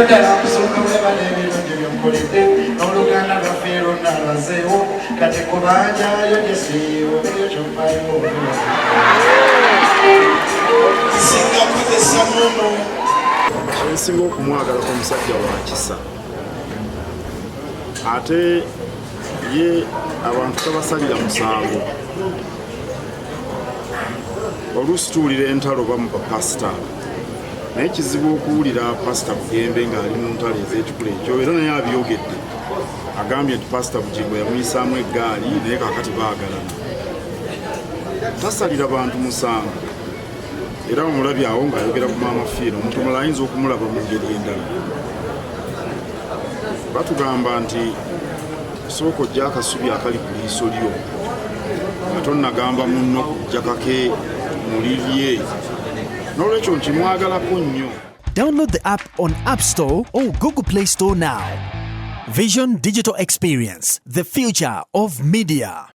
ddala kusooka webala ebirungi by'omukoledde n'oluganda lwaffe lwonna lwazeewo kati kubanjayo gyesiiwo ebyo kyopaayo singa kozesa muno kyensinga okumwagalako omusajja wa kisa ate ye abantu tabasalira musango oluusi tuwulira entalo bamu bapasita naye kizibu okuwulira pasita Bugembe ng'ali mu ntalo ez'ekikula ekyo era naye abyogedde agambye nti pasita Bugembe yamuyisaamu eggaali naye kaakati baagalana tasalira bantu musango era omulabye awo ng'ayogera ku maama fiina omuntu omulala ayinza okumulaba mu ngeri endala batugamba nti sooka ojja akasubi akali ku liiso lyo nga tonnagamba munno kujja kake mulirye n'olwekyo nti mwagalako nnyo. Download the app on App Store or Google Play Store now. Vision Digital Experience, the future of media.